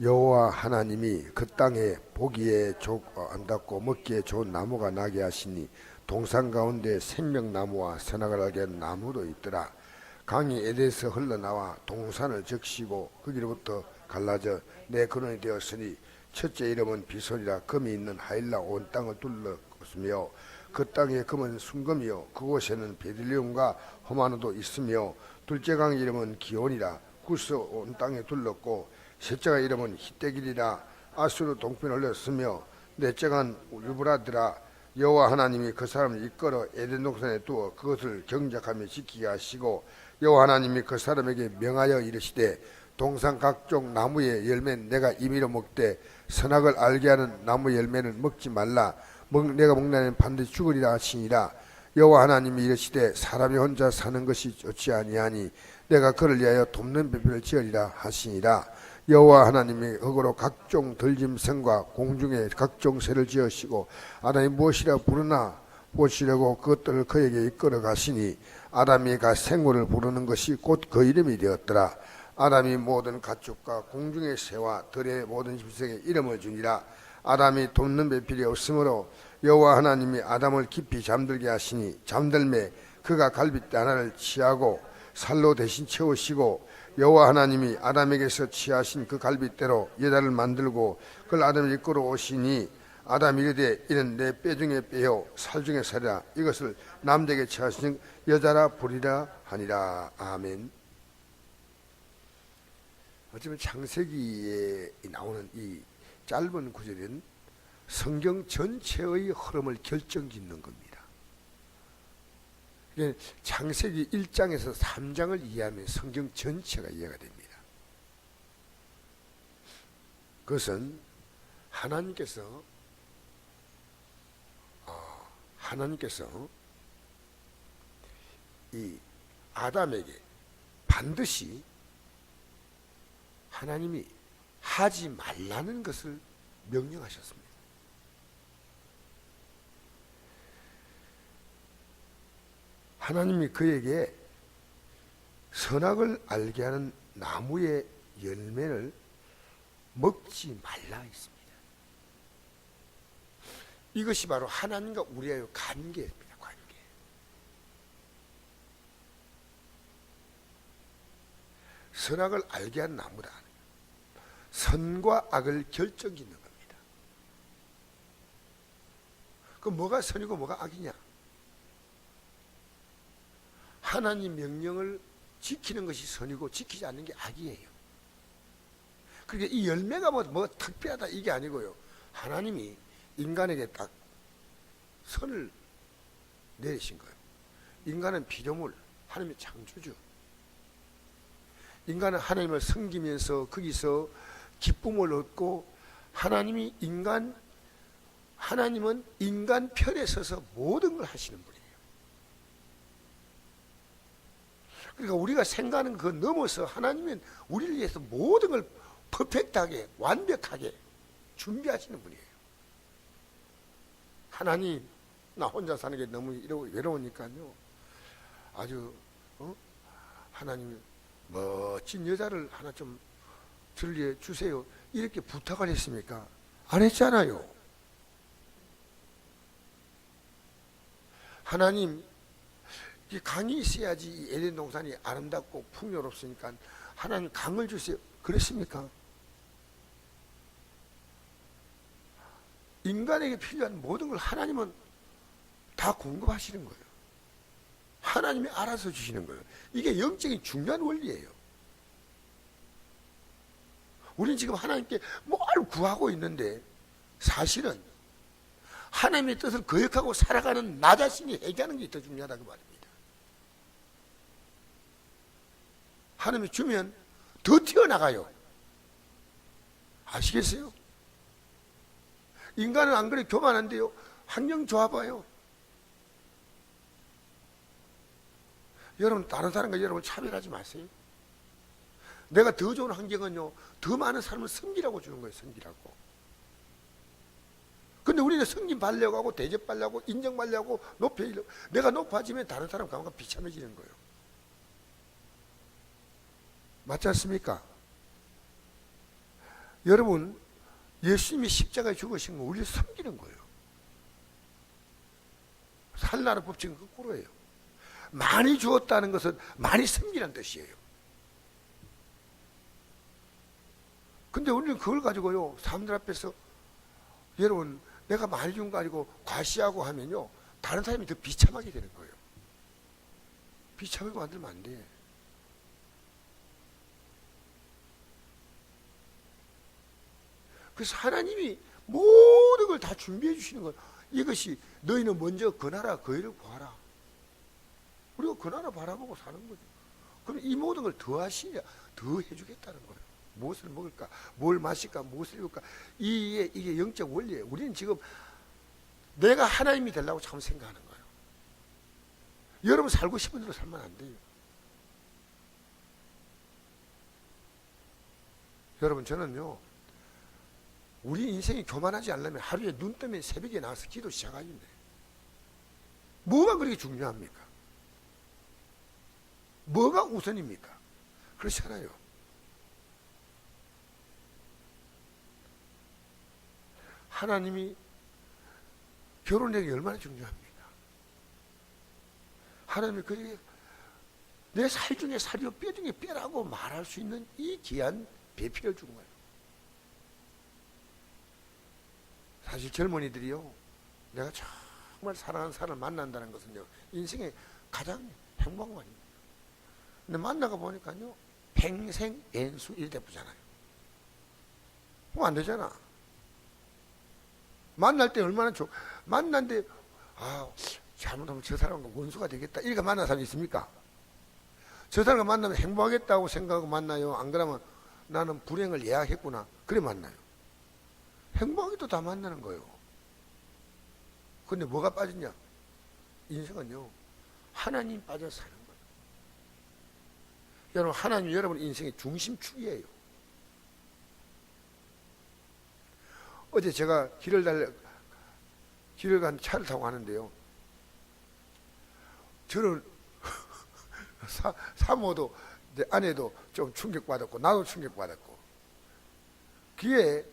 여호와 하나님이 그 땅에 보기에 안답고 먹기에 좋은 나무가 나게 하시니 동산 가운데 생명나무와 선악을 알게 하는 나무도 있더라. 강이 에덴에서 흘러나와 동산을 적시고 거기로부터 갈라져 내 근원이 되었으니 첫째 이름은 비솔이라. 금이 있는 하일라 온 땅을 둘렀으며 그 땅에 금은 순금이요 그곳에는 베들레헴과 호마노도 있으며 둘째 강 이름은 기온이라. 구스 온 땅에 둘렀고 셋째가 이름은 히데길이라. 아수르 동편을 흘렸으며 넷째 간 유브라드라. 여호와 하나님이 그 사람을 이끌어 에덴 동산에 두어 그것을 경작하며 지키게 하시고 여호와 하나님이 그 사람에게 명하여 이르시되 동산 각종 나무의 열매는 내가 임의로 먹되 선악을 알게 하는 나무 열매는 먹지 말라. 내가 먹나니 반드시 죽으리라 하시니라. 여호와 하나님이 이르시되 사람이 혼자 사는 것이 좋지 아니하니 내가 그를 위하여 돕는 배필을 지으리라 하시니라. 여호와 하나님이 흙으로 각종 들짐승과 공중에 각종 새를 지으시고 아담이 무엇이라 부르나 보시려고 그것들을 그에게 이끌어 가시니 아담이 가 생물을 부르는 것이 곧 그 이름이 되었더라. 아담이 모든 가축과 공중의 새와 들의 모든 짐승에 이름을 주니라. 아담이 돕는 배필이 없으므로 여호와 하나님이 아담을 깊이 잠들게 하시니 잠들매 그가 갈빗대 하나를 취하고 살로 대신 채우시고 여호와 하나님이 아담에게서 취하신 그 갈빗대로 여자를 만들고 그를 아담을 이끌어 오시니 아담이 이르되 이는 내 뼈 중에 뼈요 살 중에 살이라. 이것을 남자에게 취하신 여자라 부리라 하니라. 아멘. 어쩌면 창세기에 나오는 이 짧은 구절은 성경 전체의 흐름을 결정짓는 겁니다. 창세기 1장에서 3장을 이해하면 성경 전체가 이해가 됩니다. 그것은 하나님께서 이 아담에게 반드시 하나님이 하지 말라는 것을 명령하셨습니다. 하나님이 그에게 선악을 알게 하는 나무의 열매를 먹지 말라 했습니다. 이것이 바로 하나님과 우리의 관계입니다. 관계. 선악을 알게 하는 나무다. 선과 악을 결정짓는 겁니다. 그 뭐가 선이고 뭐가 악이냐? 하나님 명령을 지키는 것이 선이고 지키지 않는 게 악이에요. 그러니까 이 열매가 뭐 특별하다 이게 아니고요. 하나님이 인간에게 딱 선을 내리신 거예요. 인간은 피조물, 하나님의 창조주. 인간은 하나님을 섬기면서 거기서 기쁨을 얻고 하나님은 인간 편에 서서 모든 걸 하시는 분이에요. 그러니까 우리가 생각하는 그 넘어서 하나님은 우리를 위해서 모든 걸 퍼펙트하게 완벽하게 준비하시는 분이에요. 하나님, 나 혼자 사는 게 너무 외로우니까요. 아주 하나님 멋진 여자를 하나 좀 들려 주세요. 이렇게 부탁을 했습니까? 안 했잖아요. 하나님, 이 강이 있어야지 이 에덴 동산이 아름답고 풍요롭으니까 하나님 강을 주세요. 그랬습니까? 인간에게 필요한 모든 걸 하나님은 다 공급하시는 거예요. 하나님이 알아서 주시는 거예요. 이게 영적인 중요한 원리예요. 우리는 지금 하나님께 뭘 구하고 있는데 사실은 하나님의 뜻을 거역하고 살아가는 나 자신이 해결하는 게 더 중요하다고 말입니다. 하나님이 주면 더 튀어나가요. 아시겠어요? 인간은 안 그래 교만한데요. 환경 좋아봐요. 여러분 다른 사람과 여러분 차별하지 마세요. 내가 더 좋은 환경은요. 더 많은 사람을 섬기라고 주는 거예요. 섬기라고. 근데 우리는 승진 받려고 하고 대접받려고 인정받려고 높여지려고 내가 높아지면 다른 사람 가운데 비참해지는 거예요. 맞지 않습니까? 여러분, 예수님이 십자가에 죽으신 건 우리를 섬기는 거예요. 살나라 법칙은 거꾸로예요. 많이 주었다는 것은 많이 섬기는 뜻이에요. 근데 우리는 그걸 가지고요, 사람들 앞에서 여러분, 내가 많이 준 거 가지고 과시하고 하면요, 다른 사람이 더 비참하게 되는 거예요. 비참하게 만들면 안 돼. 그래서 하나님이 모든 걸 다 준비해 주시는 거예요. 이것이 너희는 먼저 그 나라 그 일을 구하라. 우리가 그 나라 바라보고 사는 거죠. 그럼 이 모든 걸 더 하시냐, 더 해주겠다는 거예요. 무엇을 먹을까, 뭘 마실까, 무엇을 입을까. 이게 영적 원리예요. 우리는 지금 내가 하나님이 되려고 참 생각하는 거예요. 여러분 살고 싶은 대로 살면 안 돼요. 여러분, 저는요, 우리 인생이 교만하지 않으려면 하루에 눈 뜨면 새벽에 나와서 기도 시작하면 돼요. 뭐가 그렇게 중요합니까? 뭐가 우선입니까? 그렇잖아요. 하나님이 결혼에게 얼마나 중요합니까? 하나님이 그에게 내 살 중에 살이요 뼈 중에 뼈라고 말할 수 있는 이 귀한 배필을 준 거예요. 사실 젊은이들이요, 내가 정말 사랑하는 사람을 만난다는 것은요, 인생의 가장 행복한 거 아닙니까? 근데 만나가 보니까요, 평생 연수 1대부잖아요. 그럼 안 되잖아. 만날 때 얼마나 만난데, 잘못하면 저 사람과 원수가 되겠다, 이렇게 만난 사람이 있습니까? 저 사람과 만나면 행복하겠다고 생각하고 만나요? 안 그러면 나는 불행을 예약했구나, 그래 만나요. 행복하게도 다 만나는 거예요. 근데 뭐가 빠졌냐? 인생은요, 하나님 빠져 사는 거예요. 여러분, 하나님이 여러분 인생의 중심축이에요. 어제 제가 길을 간 차를 타고 가는데요, 저는 사모도 내 아내도 좀 충격받았고 나도 충격받았고, 귀에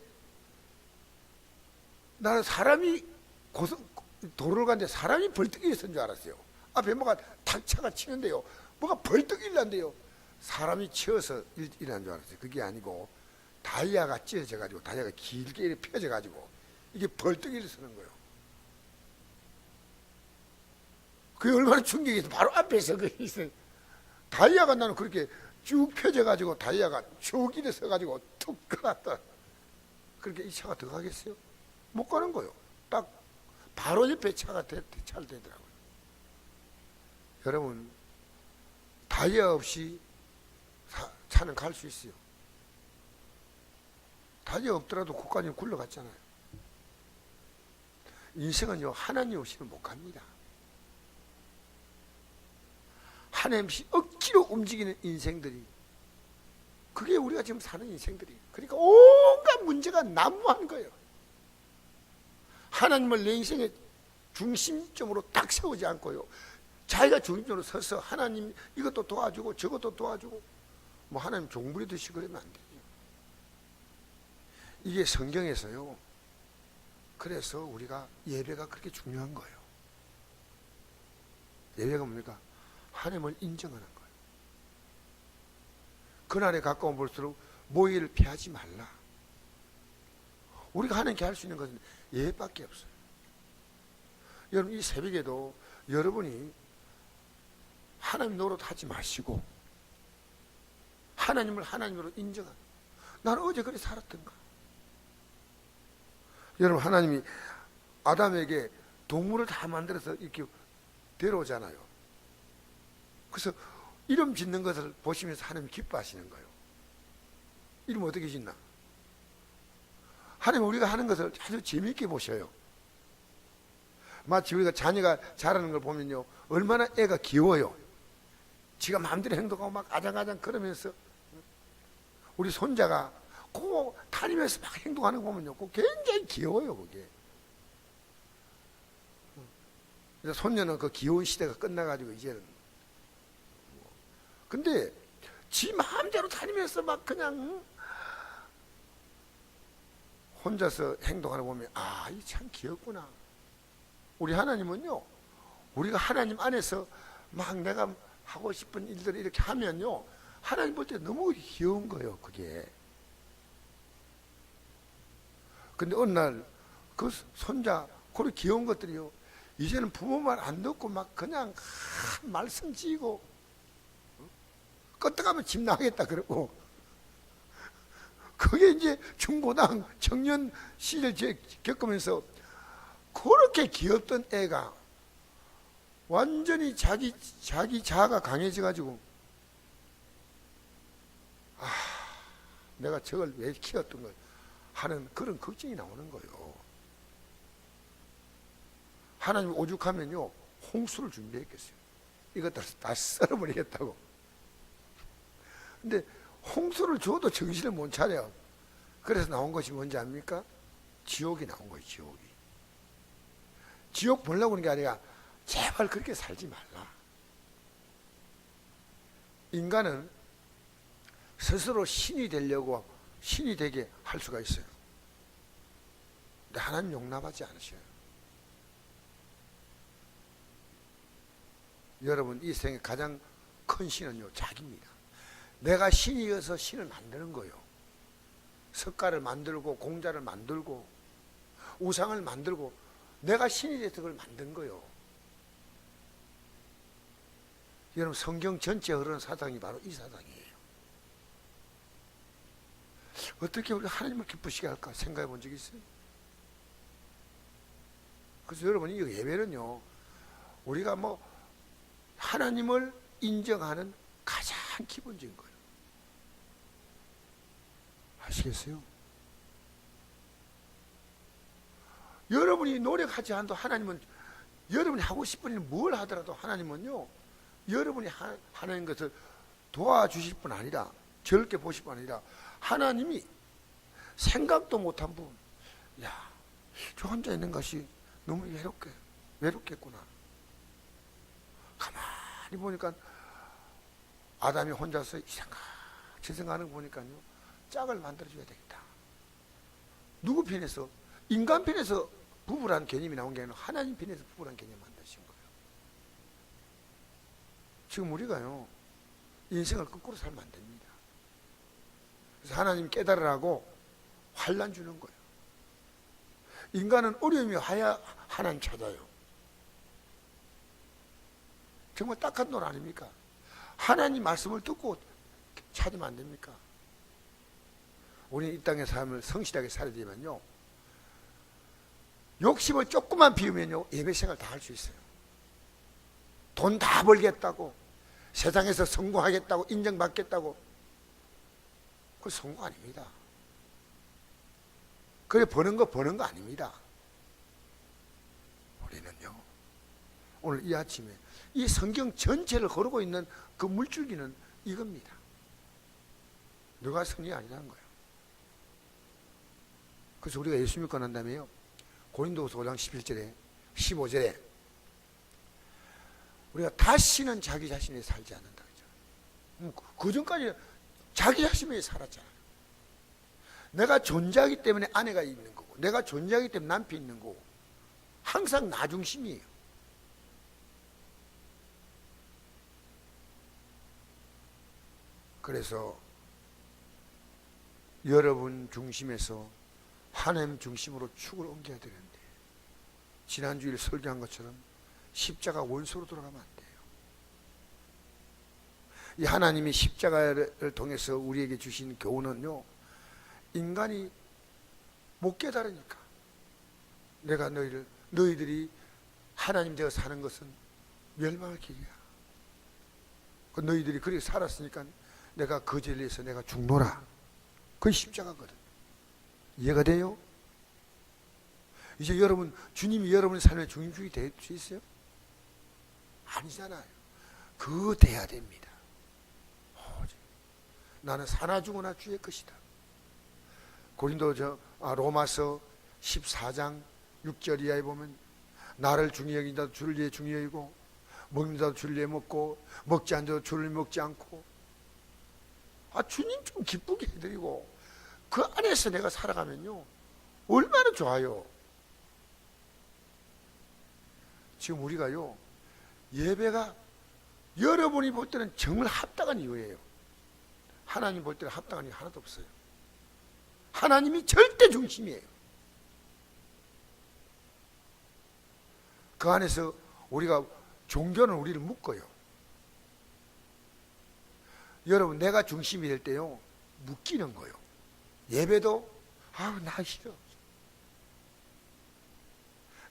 나는 사람이 도로를 가는데 사람이 벌떡 일어선 줄 알았어요. 앞에 뭐가 탁 차가 치는데요, 뭐가 벌떡 일어난대요. 사람이 치어서 일어난 줄 알았어요. 그게 아니고 다이아가 찢어져가지고, 다이아가 길게 이렇게 펴져가지고 이게 벌떡 일어서는 거예요. 그게 얼마나 충격이, 바로 앞에서 그 있어요. 다이아가 나는 그렇게 쭉 펴져가지고 다이아가 쭉 일어서가지고 툭 끊었다. 그렇게 이 차가 더 가겠어요? 못 가는 거예요. 딱 바로 옆에 차를 대더라고요. 여러분, 다이아 없이 차는 갈 수 있어요. 다이아 없더라도 국가님 굴러갔잖아요. 인생은요, 하나님 없이는 못 갑니다. 하나님 없이 억지로 움직이는 인생들이, 그게 우리가 지금 사는 인생들이. 그러니까 온갖 문제가 난무하는 거예요. 하나님을 내 인생의 중심점으로 딱 세우지 않고요, 자기가 중심적으로 서서 하나님 이것도 도와주고 저것도 도와주고, 뭐 하나님 종부리듯이 그러면 안 돼요. 이게 성경에서요, 그래서 우리가 예배가 그렇게 중요한 거예요. 예배가 뭡니까? 하나님을 인정하는 거예요. 그날에 가까운 볼수록 모의를 피하지 말라. 우리가 하나님께 할 수 있는 것은 예배밖에 없어요. 여러분, 이 새벽에도 여러분이 하나님 노릇하지 마시고 하나님을 하나님으로 인정하는, 나는 어제 그렇게 살았던가. 여러분, 하나님이 아담에게 동물을 다 만들어서 이렇게 데려오잖아요. 그래서 이름 짓는 것을 보시면서 하나님이 기뻐하시는 거예요. 이름 어떻게 짓나? 하나님 우리가 하는 것을 아주 재미있게 보셔요. 마치 우리가 자녀가 자라는 걸 보면요, 얼마나 애가 귀여워요. 지가 마음대로 행동하고 막 아장아장 그러면서, 우리 손자가 그 다니면서 막 행동하는 거 보면요, 그거 굉장히 귀여워요. 그게. 그래서 손녀는 그 귀여운 시대가 끝나가지고 이제는, 근데 지 마음대로 다니면서 막 그냥 혼자서 행동하는 거 보면 이 참 귀엽구나. 우리 하나님은요, 우리가 하나님 안에서 막 내가 하고 싶은 일들을 이렇게 하면요, 하나님 볼 때 너무 귀여운 거예요, 그게. 근데 어느 날 그 손자, 그런 귀여운 것들이요, 이제는 부모 말 안 듣고 막 그냥 말썽 지고, 껐다가면 집 나가겠다 그러고, 그게 이제 중고등 청년 시절 겪으면서 그렇게 귀엽던 애가 완전히 자기 자아가 강해져 가지고, 내가 저걸 왜 키웠던 걸 하는 그런 걱정이 나오는 거예요. 하나님 오죽하면요, 홍수를 준비했겠어요. 이것들 다 썰어버리겠다고. 근데 홍수를 줘도 정신을 못 차려. 그래서 나온 것이 뭔지 압니까? 지옥이 나온 거예요, 지옥이. 지옥 보려고 하는 게 아니라 제발 그렇게 살지 말라. 인간은 스스로 신이 되려고 신이 되게 할 수가 있어요. 근데 하나님 용납하지 않으셔요. 여러분, 이 생의 가장 큰 신은요, 자기입니다. 내가 신이어서 신을 만드는 거예요. 석가를 만들고 공자를 만들고 우상을 만들고 내가 신이 돼서 그걸 만든 거예요. 여러분, 성경 전체에 흐르는 사상이 바로 이 사상이에요. 어떻게 우리가 하나님을 기쁘시게 할까 생각해 본 적이 있어요? 그래서 여러분, 이 예배는요, 우리가 하나님을 인정하는 가장 기본적인 거예요. 아시겠어요? 여러분이 노력하지 않아도 하나님은, 여러분이 하고 싶은 일 뭘 하더라도 하나님은요, 여러분이 하는 것을 도와주실 뿐 아니라, 즐겁게 보실 뿐 아니라, 하나님이 생각도 못한 분, 저 혼자 있는 것이 너무 외롭겠구나. 가만히 보니까 아담이 혼자서 제 생각하는 거 보니까요, 짝을 만들어줘야 되겠다. 누구 편에서? 인간 편에서 부부란 개념이 나온 게 아니라 하나님 편에서 부부란 개념을 만드신 거예요. 지금 우리가요, 인생을 거꾸로 살면 안 됩니다. 그래서 하나님 깨달으라고 환난 주는 거예요. 인간은 어려움이 와야 하나님 찾아요. 정말 딱한 논 아닙니까? 하나님 말씀을 듣고 찾으면 안 됩니까? 우리는 이 땅의 삶을 성실하게 살아야 되면요, 욕심을 조금만 비우면요, 예배 생활 다 할 수 있어요. 돈 다 벌겠다고, 세상에서 성공하겠다고, 인정받겠다고, 그건 성공 아닙니다. 그래, 버는 거 아닙니다. 우리는요, 오늘 이 아침에 이 성경 전체를 거르고 있는 그 물줄기는 이겁니다. 누가 승리 아니라는 거예요. 그래서 우리가 예수 믿고 난 다음에요, 고린도후서 5장 11절에 15절에 우리가 다시는 자기 자신이 살지 않는다 그죠. 그 전까지 자기 자신이 살았잖아요. 내가 존재하기 때문에 아내가 있는 거고, 내가 존재하기 때문에 남편이 있는 거고, 항상 나 중심이에요. 그래서 여러분 중심에서 하나님 중심으로 축을 옮겨야 되는데, 지난주일 설교한 것처럼 십자가 원소로 돌아가면 안 돼요. 이 하나님이 십자가를 통해서 우리에게 주신 교훈은요, 인간이 못 깨달으니까, 내가 너희들이 하나님 되어 사는 것은 멸망할 길이야. 너희들이 그렇게 살았으니까 내가 그 죄를 위해서 내가 죽노라. 그게 십자가거든. 이해가 돼요? 이제 여러분, 주님이 여러분의 삶의 중심축이 될 수 있어요? 아니잖아요. 그거 돼야 됩니다. 나는 사나 죽으나 주의 것이다. 로마서 14장 6절 이하에 보면, 나를 중히 여긴다도 주를 위해 중히 여기고, 먹는다도 주를 위해 먹고, 먹지 않는다도 주를 먹지 않고, 주님 좀 기쁘게 해드리고, 그 안에서 내가 살아가면요, 좋아요. 지금 우리가요, 예배가 여러분이 볼 때는 정말 합당한 이유예요. 하나님 볼 때는 합당한 이유 하나도 없어요. 하나님이 절대 중심이에요. 그 안에서 우리가 종교는 우리를 묶어요. 여러분, 내가 중심이 될 때요, 묶이는 거예요. 예배도 아우 나 싫어.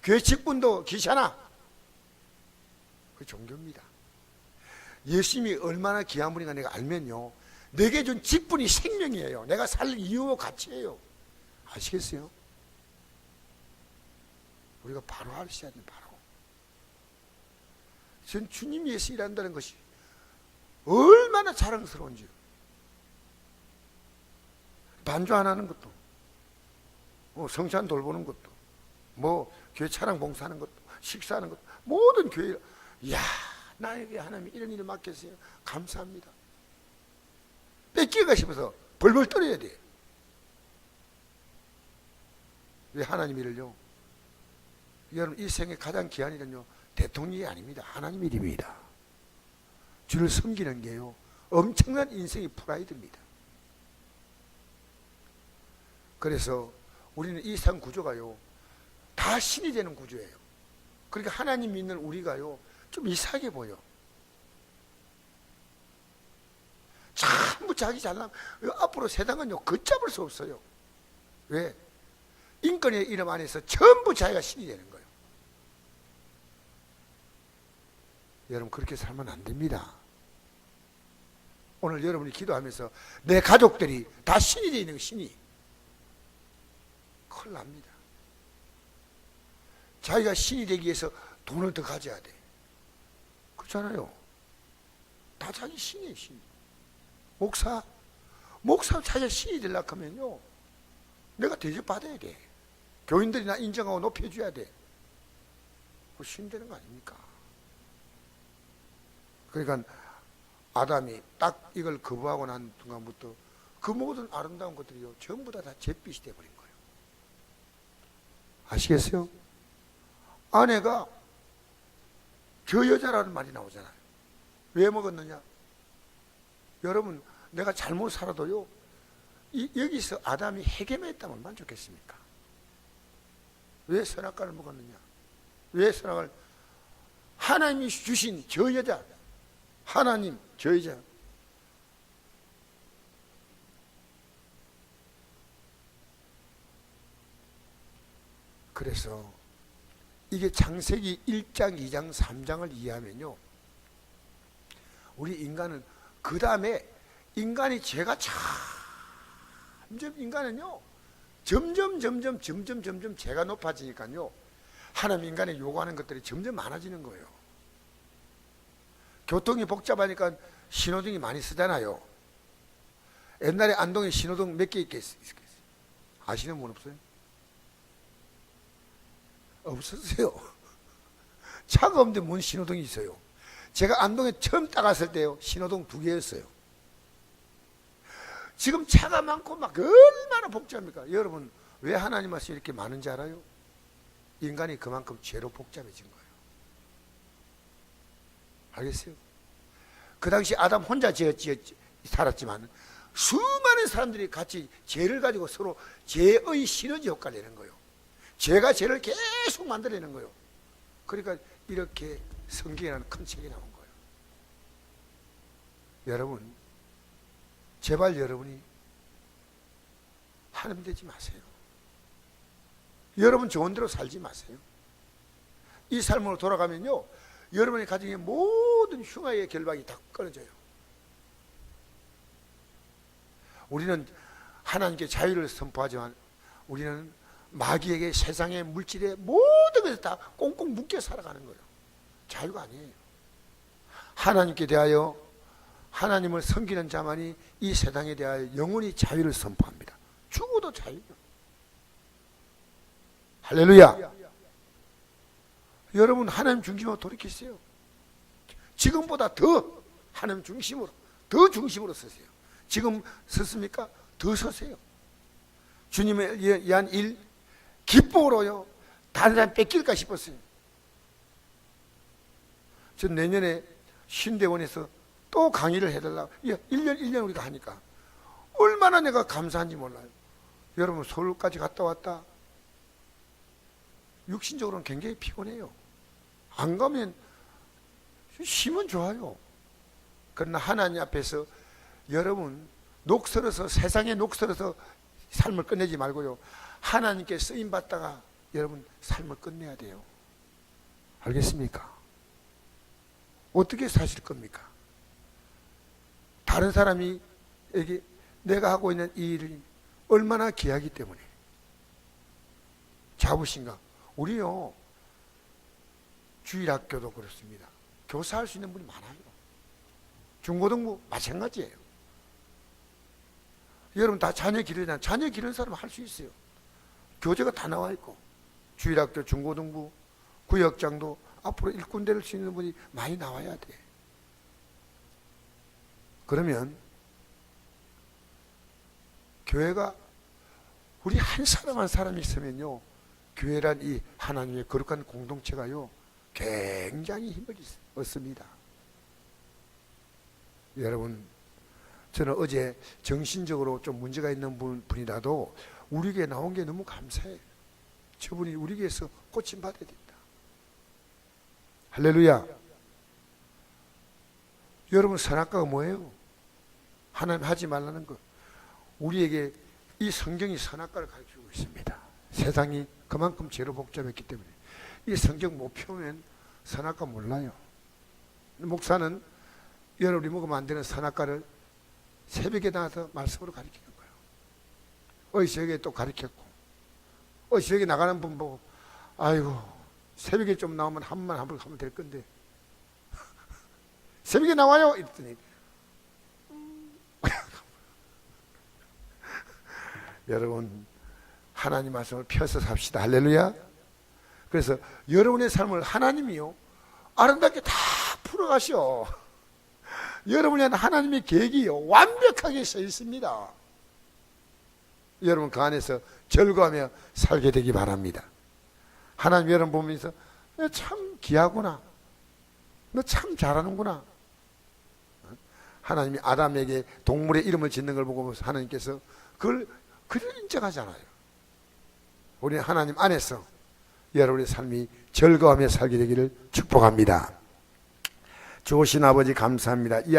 교회 직분도 귀찮아. 그 종교입니다. 예수님이 얼마나 귀한 분인가 내가 알면요, 내게 준 직분이 생명이에요. 내가 살 이유와 가치예요. 아시겠어요? 우리가 바로 하셔야 돼요. 바로. 전 주님 위해서 일한다는 것이 얼마나 자랑스러운지요. 반주 안 하는 것도, 성찬 돌보는 것도, 교회 차량 봉사하는 것도, 식사하는 것도, 모든 교회, 이야, 나에게 하나님이 이런 일을 맡겼어요. 감사합니다. 뺏기가 싶어서 벌벌 떨어야 돼. 왜 하나님 일을요? 여러분, 이 생의 가장 귀한 일은요, 대통령이 아닙니다. 하나님 일입니다. 주를 섬기는 게요, 엄청난 인생의 프라이드입니다. 그래서 우리는 이 상 구조가요, 다 신이 되는 구조예요. 그러니까 하나님 믿는 우리가요, 좀 이상하게 보여. 전부 자기 잘남, 앞으로 세상은요, 걷잡을 수 없어요. 왜? 인권의 이름 안에서 전부 자기가 신이 되는 거예요. 여러분, 그렇게 살면 안 됩니다. 오늘 여러분이 기도하면서 내 가족들이 다 신이 되어 있는 거, 신이. 큰일 납니다. 자기가 신이 되기 위해서 돈을 더 가져야 돼. 그렇잖아요. 다 자기 신이에요, 신. 목사 자기가 신이 되려고 하면요, 내가 대접받아야 돼. 교인들이 나 인정하고 높여줘야 돼. 그 신 되는 거 아닙니까? 그러니까 아담이 딱 이걸 거부하고 난 순간부터 그 모든 아름다운 것들이요, 전부 다 잿빛이 되어버린 거예요. 아시겠어요? 아내가 저 여자라는 말이 나오잖아요. 왜 먹었느냐? 여러분, 내가 잘못 살아도요, 여기서 아담이 해괴했다면 만족했습니까? 왜 선악과를 먹었느냐? 왜 선악을? 하나님이 주신 저 여자, 하나님 저 여자, 그래서 이게 창세기 1장, 2장, 3장을 이해하면요, 우리 인간은 그 다음에 인간이 죄가 인간은요, 점점 죄가 높아지니까요, 하나님 인간이 요구하는 것들이 점점 많아지는 거예요. 교통이 복잡하니까 신호등이 많이 쓰잖아요. 옛날에 안동에 신호등 몇 개 있겠어요? 아시는 분 없어요? 없었어요. 차가 없는데 뭔 신호등이 있어요? 제가 안동에 처음 따갔을 때요, 신호등 2개였어요. 지금 차가 많고 막 얼마나 복잡합니까? 여러분, 왜 하나님 말씀이 이렇게 많은지 알아요? 인간이 그만큼 죄로 복잡해진 거예요. 알겠어요? 그 당시 아담 혼자 살았지만 수많은 사람들이 같이 죄를 가지고 서로 죄의 시너지 효과를 내는 거예요. 죄가 죄를 계속 만들어내는 거예요. 그러니까 이렇게 성경이라는 큰 책이 나온 거예요. 여러분, 제발 여러분이 하나님 되지 마세요. 여러분 좋은 대로 살지 마세요. 이 삶으로 돌아가면요, 여러분의 가정의 모든 흉악의 결박이 다 끊어져요. 우리는 하나님께 자유를 선포하지만 우리는 마귀에게, 세상의 물질에 모든 것을 다 꽁꽁 묶여 살아가는 거예요. 자유가 아니에요. 하나님께 대하여, 하나님을 섬기는 자만이 이 세상에 대하여 영원히 자유를 선포합니다. 죽어도 자유예요. 할렐루야. 여러분, 하나님 중심으로 돌이키세요. 지금보다 더 하나님 중심으로, 더 중심으로 서세요. 지금 섰습니까? 더 서세요. 주님에 의한 일, 기쁨으로요 다른 사람 뺏길까 싶었어요. 전 내년에 신대원에서 또 강의를 해달라고 1년 우리가 하니까 얼마나 내가 감사한지 몰라요. 여러분 서울까지 갔다 왔다 육신적으로는 굉장히 피곤해요. 안 가면 힘은 좋아요. 그러나 하나님 앞에서 여러분 녹슬어서 세상에 녹슬어서 삶을 끝내지 말고요 하나님께 쓰임 받다가 여러분 삶을 끝내야 돼요. 알겠습니까? 어떻게 사실 겁니까? 다른 사람이 에게 내가 하고 있는 이 일이 얼마나 귀하기 때문에 자부심과 우리요 주일학교도 그렇습니다. 교사할 수 있는 분이 많아요. 중고등부 마찬가지예요. 여러분 다 자녀 기르잖아요. 자녀 기르는 사람은 할 수 있어요. 교재가 다 나와 있고 주일학교, 중고등부, 구역장도 앞으로 일꾼될 수 있는 분이 많이 나와야 돼. 그러면 교회가 우리 한 사람 한 사람이 있으면요 교회란 이 하나님의 거룩한 공동체가요 굉장히 힘을 얻습니다. 여러분 저는 어제 정신적으로 좀 문제가 있는 분이라도 우리 교회에 나온 게 너무 감사해요. 저분이 우리 교회에서 고침받아야 된다. 할렐루야. 여러분 선악과가 뭐예요? 하나님 하지 말라는 것. 우리에게 이 성경이 선악과를 가르치고 있습니다. 세상이 그만큼 죄로 복잡했기 때문에 이 성경 못 펴면 선악과 몰라요. 목사는 여러분이 먹으면 안 되는 선악과를 새벽에 나가서 말씀으로 가르치는 거예요. 새벽에 또 가르쳤고 새벽에 나가는 분 보고 아이고 새벽에 좀 나오면 한 번 하면 될 건데 새벽에 나와요 이랬더니 여러분 하나님 말씀을 펴서 삽시다. 할렐루야. 그래서 여러분의 삶을 하나님이요 아름답게 다 풀어가셔. 여러분이 하는 하나님의 계획이요 완벽하게 서 있습니다. 여러분 그 안에서 즐거워하며 살게 되기 바랍니다. 하나님 여러분 보면서 너 참 귀하구나, 너 참 잘하는구나. 하나님이 아담에게 동물의 이름을 짓는 걸 보고 하나님께서 그걸 인정하잖아요. 우리는 하나님 안에서 여러분의 삶이 즐거워하며 살게 되기를 축복합니다. 좋으신 아버지 감사합니다. 이